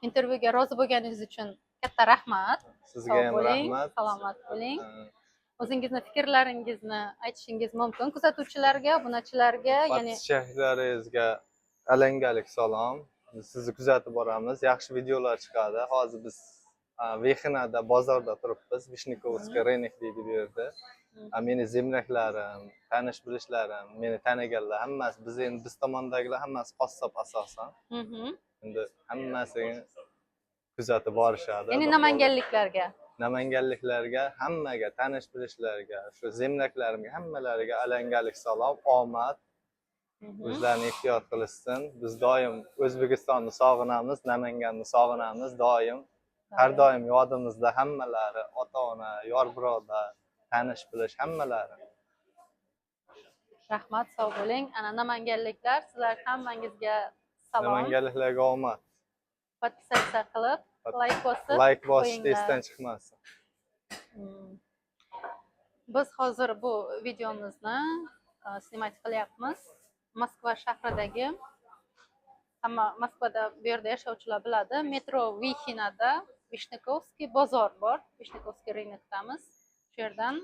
Intervyuga rozi bo'lganingiz uchun katta rahmat. Sizga ham rahmat. Salomat bo'ling. O'zingizni fikrlaringizni aytishingiz mumkin kuzatuvchilarga, obunachilarga, ya'ni Podpischiklaringizga alangalik salom. Biz sizni kuzatib boramiz. Yaxshi videolar chiqadi. Hozir biz Vexinada bozorda turibmiz. Vishnikovskiy rынок deydi bu yerda. Meni zemlaklarim, tanish bilishlarim, meni taniganlar hammasi biz tomondagilar hammasi qassob asosan. Endi hammasini kuzatib borishadi. ya'ni Namanganliklarga, hammaga, tanish bilishlarga, shu zemlaklarimga hammalariga alangalik salom, omad. O'zlarini ehtiyot qilishsin. Biz doim O'zbekistonni sog'inamiz, Namanganni sog'inamiz doim. Har doim yodimizda hammalari, ota-ona, yor birodar, tanish bilish hammalari. rahmat, sog' bo'ling. Ana namanganliklar, sizlar hammangizga salom. Namanganliklarga omad. Podpisatsiya qilib, Like bosishda esdan chiqmasin. Biz hozir bu videomizni snimat qilyapmiz. Moskva shahridagi, hamma Moskvada bu yerda yashovchilar biladi, metro Vixinada Vishnikovskiy bozor bor. Vishnikovskiy rынокdamiz. Shu yerdan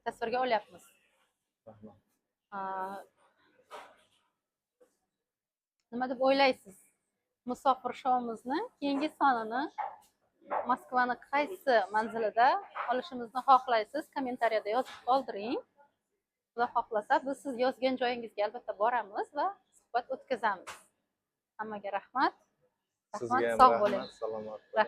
tasvirga olyapmiz. Nima deb o'ylaysiz? Musofir shouimizni keyingi sonini Moskvani qaysi manzilida olishimizni xohlaysiz? Kommentariyada yozib qoldiring. Xudo xohlasa biz siz yozgan joyingizga albatta boramiz va suhbat o'tkazamiz. Hammaga rahmat. Sizga ham Sog' bo'ling. rahmat, salomat bo'ling.